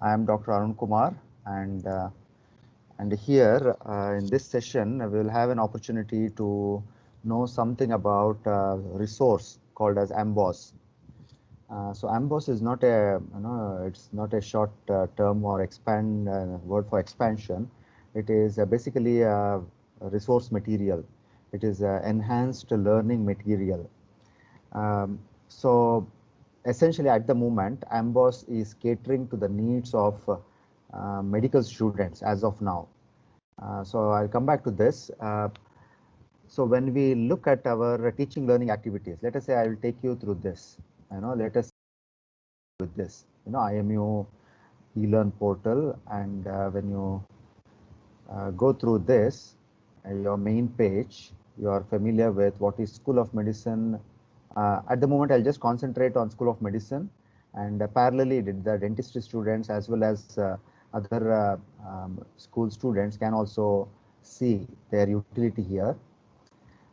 I am Dr. Arun Kumar, and here in this session we will have an opportunity to know something about resource called as Amboss. So Amboss is not a it's not a short term or expand word for expansion. It is basically a resource material. It is enhanced learning material. So essentially at the moment, Amboss is catering to the needs of medical students as of now. So I'll come back to this. So when we look at our teaching learning activities, let us say I will take you through this. Let us with this. IMU eLearn portal, and when you go through this, your main page, you are familiar with what is School of Medicine. At the moment, I'll just concentrate on School of Medicine, and parallelly, the dentistry students as well as other school students can also see their utility here.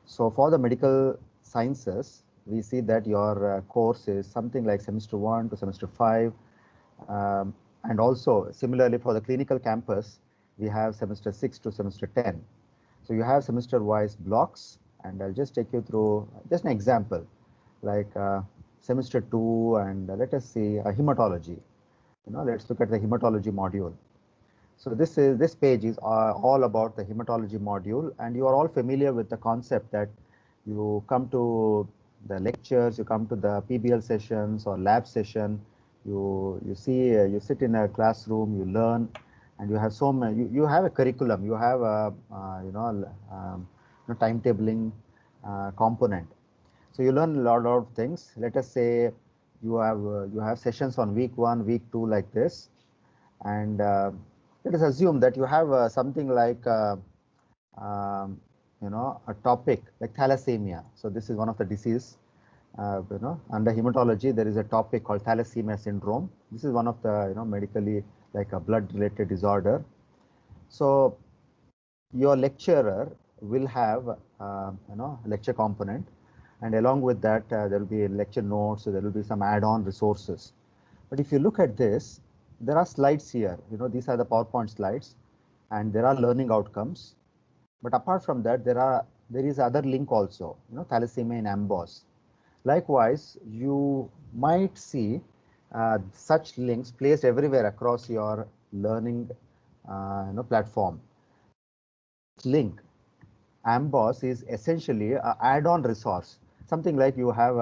So for the medical sciences, we see that your course is something like semester 1 to semester 5. And also similarly for the clinical campus, we have semester 6 to semester 10. So you have semester wise blocks, and I'll just take you through just an example like semester 2, and let us see hematology. Let's look at the hematology module. So this page is all about the hematology module, and you are all familiar with the concept that you come to the lectures, you come to the PBL sessions or lab session, you see you sit in a classroom, you learn, and you have so many. You have a curriculum, you have a timetabling component. So you learn a lot of things. Let us say you have sessions on week 1, week 2 like this, and let us assume that you have something like a topic like thalassemia. So this is one of the disease. Under hematology there is a topic called thalassemia syndrome. This is one of the medically like a blood related disorder. So your lecturer will have lecture component, and along with that there will be lecture notes, so there will be some add-on resources. But if you look at this, there are slides here. These are the PowerPoint slides, and there are learning outcomes. But apart from that, there is other link also, thalassemia in Amboss. Likewise, you might see such links placed everywhere across your learning platform. Link Amboss is essentially an add-on resource. Something like you have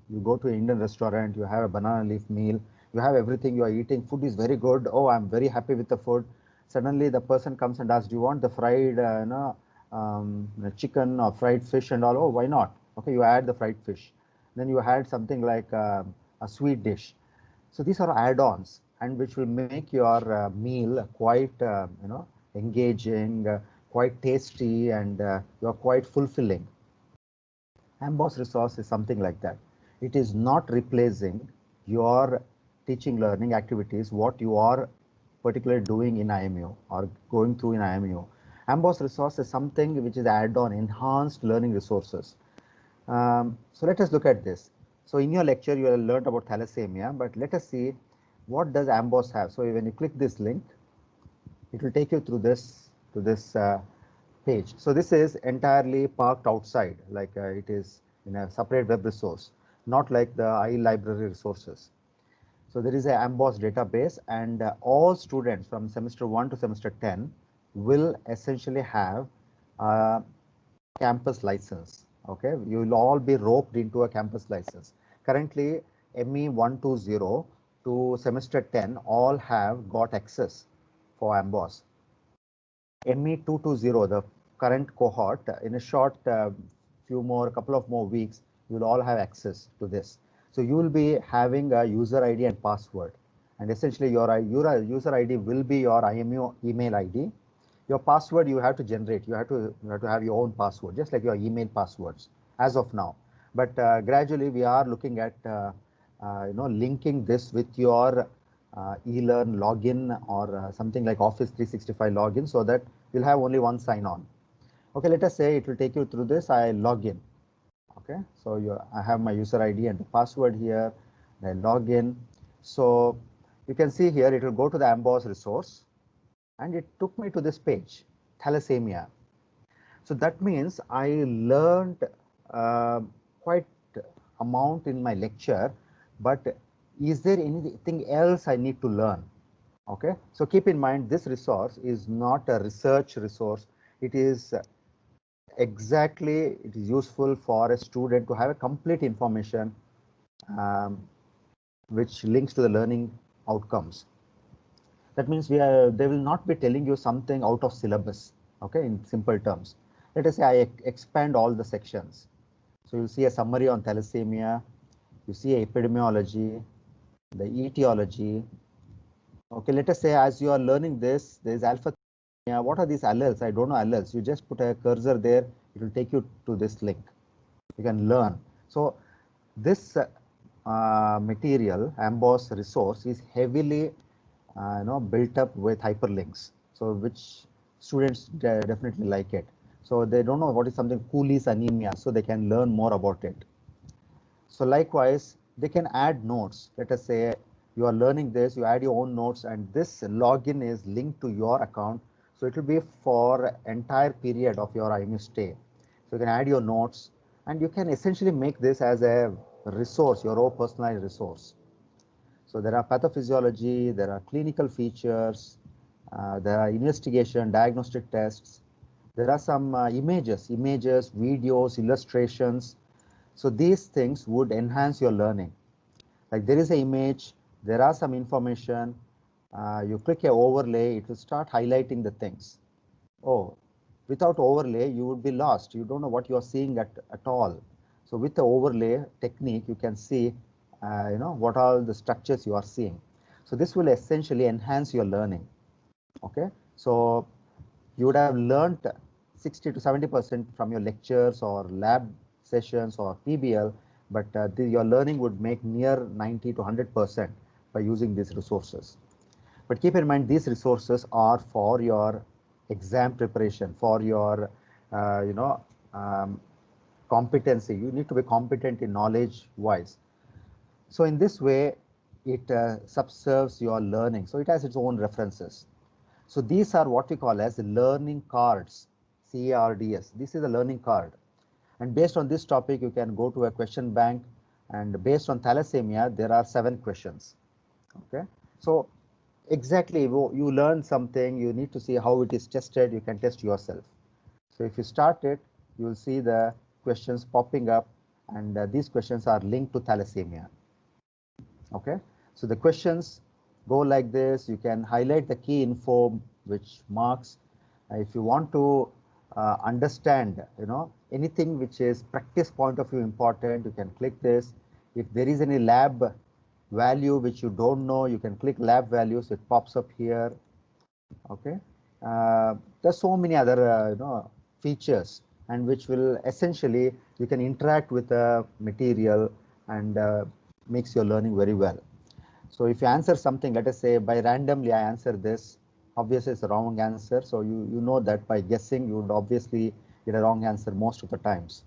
you go to an Indian restaurant, you have a banana leaf meal, you have everything, you are eating, food is very good. Oh, I'm very happy with the food. Suddenly the person comes and asks, do you want the fried chicken or fried fish and all? Oh, why not? Okay, you add the fried fish. Then you add something like a sweet dish. So these are add-ons, and which will make your meal quite engaging, quite tasty, and you are quite fulfilling. Amboss Resource is something like that. It is not replacing your teaching learning activities, what you are particularly doing in IMU or going through in IMU. Amboss Resource is something which is add-on, enhanced learning resources. So let us look at this. So in your lecture, you have learned about thalassemia, but let us see what does Amboss have. So when you click this link, it will take you through this to this page. So this is entirely parked outside, like it is in a separate web resource, not like the iLibrary resources. So there is a Amboss database, and all students from semester 1 to semester 10 will essentially have a campus license. Okay, you will all be roped into a campus license. Currently, ME 120 to semester 10 all have got access for Amboss. ME 220, the current cohort, in a short couple of more weeks, you will all have access to this. So you will be having a user ID and password, and essentially your user ID will be your IMU email ID. Your password you have to generate. You have to have your own password, just like your email passwords as of now. But gradually we are looking at linking this with your eLearn login or something like Office 365 login, so that you'll have only one sign-on. Okay, let us say it will take you through this. I log in. Okay, so I have my user ID and the password here. I log in. So You can see here it will go to the Amboss resource, and it took me to this page, thalassemia. So that means I learned quite amount in my lecture, but is there anything else I need to learn? Okay, so keep in mind this resource is not a research resource. It is it is useful for a student to have a complete information um, which links to the learning outcomes. That means they will not be telling you something out of syllabus, okay, in simple terms. Let us say I expand all the sections. So you'll see a summary on thalassemia, you see epidemiology, the etiology. Okay, let us say as you are learning this, there is alpha thalassemia. What are these alleles? I don't know alleles. You just put a cursor there, it will take you to this link. You can learn. So this material, Amboss resource, is heavily built up with hyperlinks, so which students definitely like it. So they don't know what is something Cooley's anemia, so they can learn more about it. So likewise, they can add notes. Let us say you are learning this, you add your own notes, and this login is linked to your account. So it will be for entire period of your IMU stay. So you can add your notes, and you can essentially make this as a resource, your own personalized resource. So there are pathophysiology, there are clinical features, there are investigation, diagnostic tests. There are some images, videos, illustrations. So these things would enhance your learning. Like there is an image, there are some information, you click a overlay, it will start highlighting the things. Oh, without overlay, you would be lost. You don't know what you are seeing at all. So with the overlay technique, you can see, what are the structures you are seeing. So this will essentially enhance your learning. Okay. So you would have learned 60 to 70% from your lectures or lab sessions or PBL, but your learning would make near 90 to 100% by using these resources. But keep in mind, these resources are for your exam preparation, for your, competency. You need to be competent in knowledge wise. So in this way, it subserves your learning. So it has its own references. So these are what we call as learning cards, CARDS. This is a learning card. And based on this topic, you can go to a question bank. And based on thalassemia, there are 7 questions. Okay. So exactly, you learn something, you need to see how it is tested, you can test yourself. So if you start it, you will see the questions popping up, and these questions are linked to thalassemia. Okay, so the questions go like this. You can highlight the key info, which marks. If you want to understand, anything which is practice point of view important, you can click this. If there is any lab value which you don't know, you can click lab values. It pops up here. Okay, there's so many other features, and which will essentially you can interact with the material and makes your learning very well. So if you answer something, let us say by randomly I answer this, obviously it's a wrong answer. So you know that by guessing you would obviously get a wrong answer most of the times.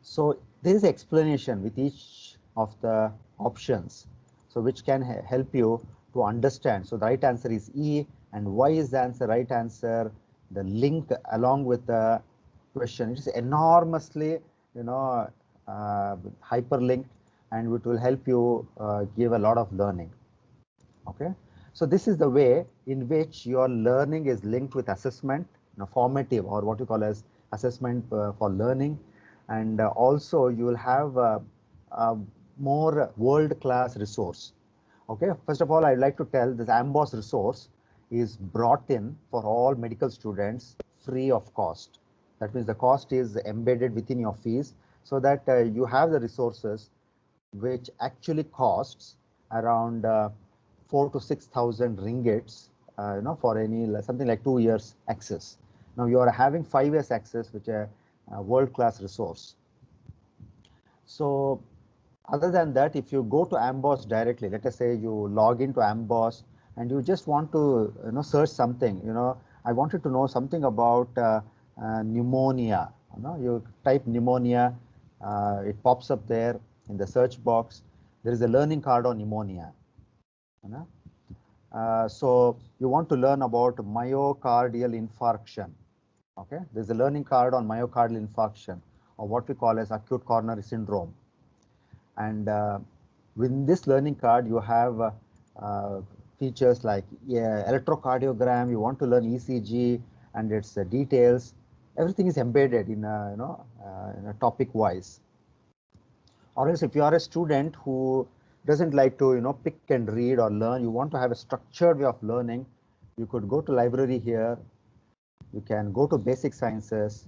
So there is explanation with each of the options, so which can help you to understand. So the right answer is E, and why is the answer right answer? The link along with the question, it is enormously hyperlinked, and it will help you give a lot of learning. Okay, so this is the way in which your learning is linked with assessment, formative, or what you call as assessment for learning. And also you will have a more world-class resource. Okay, first of all, I'd like to tell this Amboss resource is brought in for all medical students free of cost. That means the cost is embedded within your fees, so that you have the resources which actually costs around 4 to 6,000 ringgits, for any something like 2 years access. Now you are having 5 years access, which is a world-class resource. So other than that, if you go to Amboss directly, let us say you log into Amboss and you just want to search something, I wanted to know something about pneumonia. You type pneumonia, it pops up there in the search box. There is a learning card on pneumonia. You know? So you want to learn about myocardial infarction. Okay, there's a learning card on myocardial infarction, or what we call as acute coronary syndrome. And within this learning card, you have uh, features like, yeah, electrocardiogram. You want to learn ECG and its details. Everything is embedded in in a topic wise. Or else, if you are a student who doesn't like to pick and read or learn, you want to have a structured way of learning, you could go to library here. You can go to basic sciences.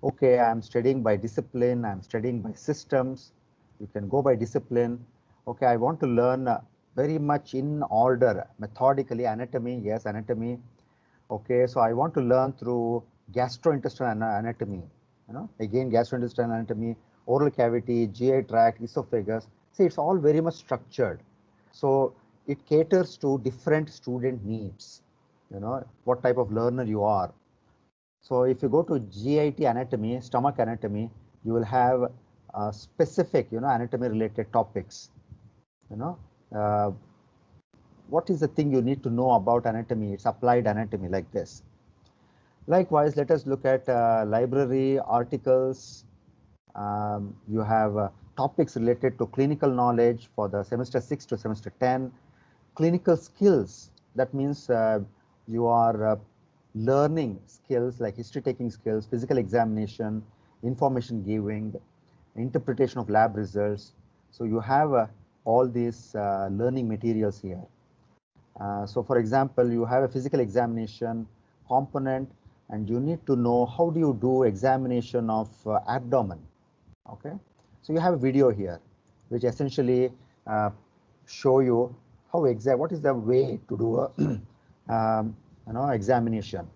Okay, I'm studying by discipline, I'm studying by systems. You can go by discipline. Okay, I want to learn very much in order, methodically, anatomy, yes, anatomy. Okay, so I want to learn through gastrointestinal anatomy, again, gastrointestinal anatomy, oral cavity, GI tract, esophagus. See, it's all very much structured. So it caters to different student needs, what type of learner you are. So if you go to GIT anatomy, stomach anatomy, you will have specific, anatomy related topics. You know, uh, what is the thing you need to know about anatomy? It's applied anatomy like this. Likewise, let us look at library articles. You have topics related to clinical knowledge for the semester 6 to semester 10. Clinical skills, that means you are learning skills like history taking skills, physical examination, information giving, interpretation of lab results. So you have all these learning materials here. So for example, you have a physical examination component, and you need to know how do you do examination of abdomen. Okay, so you have a video here which essentially show you how exact, what is the way to do a examination.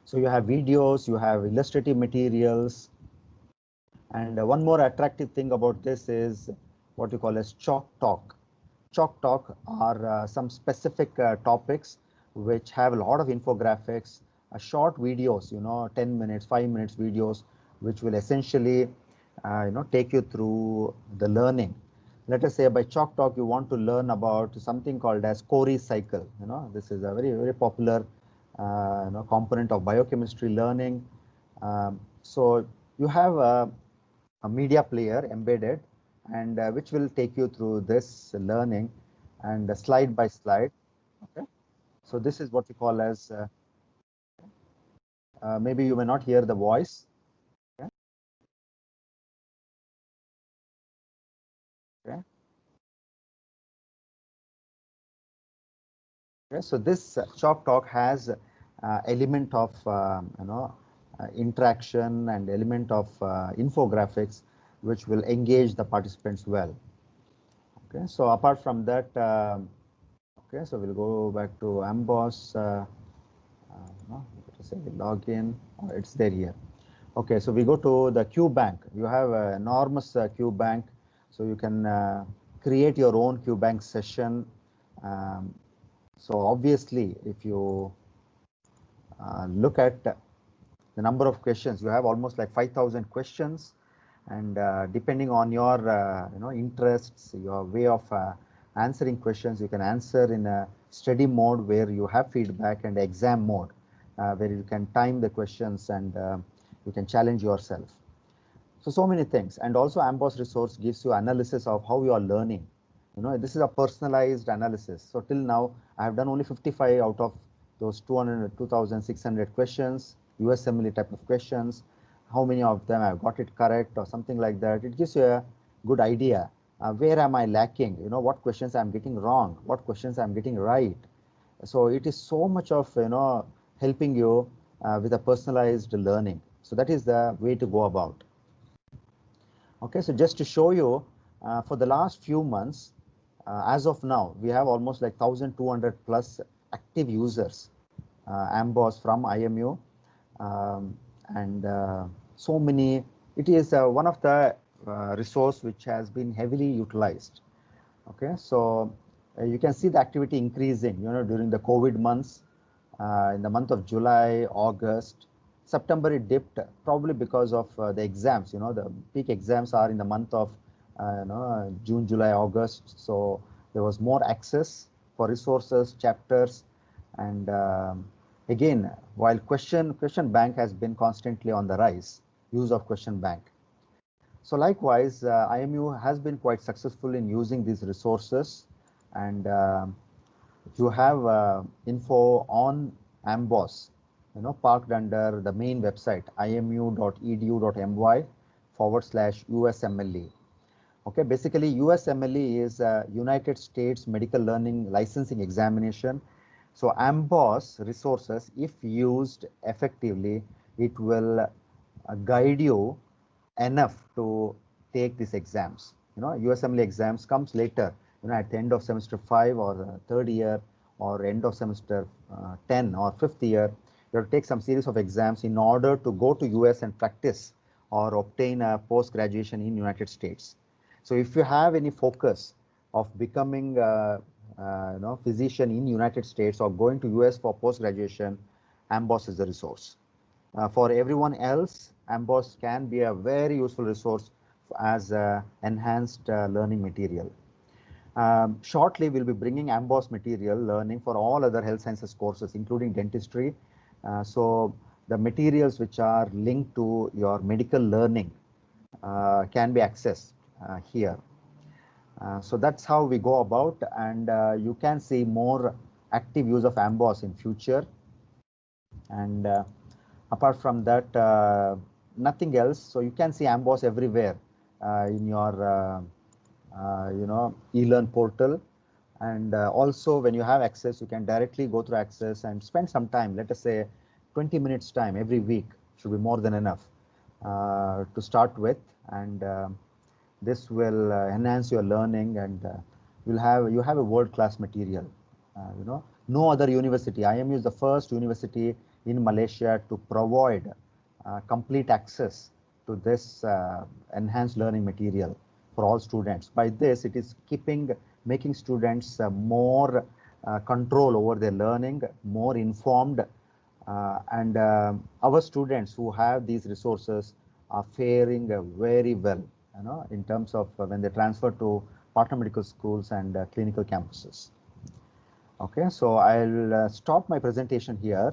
So you have videos, you have illustrative materials, and one more attractive thing about this is what you call as chalk talk. Chalk talk are some specific topics which have a lot of infographics, short videos, 10 minutes, 5 minutes videos, which will essentially take you through the learning. Let us say by chalk talk you want to learn about something called as Cori cycle. This is a very, very popular component of biochemistry learning. So you have a media player embedded, and which will take you through this learning, and slide by slide. Okay, so this is what we call as maybe you may not hear the voice. Okay, okay. Okay, so this chalk talk has element of interaction and element of infographics, which will engage the participants well. Okay, so apart from that, okay, so we'll go back to Amboss. No, let us say login. Oh, it's there here. Okay, so we go to the Q bank. You have an enormous Q bank, so you can create your own Q bank session. So obviously, if you look at the number of questions, you have almost like 5,000 questions, and depending on your interests, your way of answering questions, you can answer in a study mode where you have feedback, and exam mode where you can time the questions, and you can challenge yourself. So many things. And also Amboss Resource gives you analysis of how you are learning. This is a personalized analysis. So till now, I have done only 55 out of those 2,600 questions, USMLE type of questions. How many of them I've got it correct or something like that. It gives you a good idea. Where am I lacking? What questions I'm getting wrong, what questions I'm getting right. So it is so much of, helping you with a personalized learning. So that is the way to go about. Okay, so just to show you, for the last few months, as of now, we have almost like 1,200 plus active users, Amboss from IMU, and so many. It is one of the resource which has been heavily utilized. Okay, so you can see the activity increasing, during the COVID months. In the month of July, August, September it dipped, probably because of the exams. The peak exams are in the month of June, July, August. So there was more access for resources, chapters, and again, while question bank has been constantly on the rise, use of question bank. So likewise, IMU has been quite successful in using these resources, and you have info on Amboss, parked under the main website imu.edu.my/USMLE. Okay, basically USMLE is United States Medical Learning Licensing Examination. So Amboss resources, if used effectively, it will guide you enough to take these exams. USMLE exams comes later, at the end of semester 5 or third year or end of semester 10 or fifth year. You have to take some series of exams in order to go to US and practice or obtain a post-graduation in United States. So if you have any focus of becoming physician in United States or going to US for post-graduation, Amboss is the resource. For everyone else, Amboss can be a very useful resource as enhanced learning material. Shortly, we'll be bringing Amboss material learning for all other health sciences courses, including dentistry. So the materials which are linked to your medical learning can be accessed here. So that's how we go about, and you can see more active use of Amboss in future. And apart from that, nothing else. So you can see Amboss everywhere in your eLearn portal. And also when you have access, you can directly go through access and spend some time, let us say 20 minutes time every week should be more than enough to start with. And this will enhance your learning, and you have a world-class material. No other university. IMU is the first university in Malaysia to provide complete access to this enhanced learning material for all students. By this, it is making students more control over their learning, more informed, and our students who have these resources are faring very well, in terms of when they transfer to partner medical schools and clinical campuses. Okay, so I'll stop my presentation here.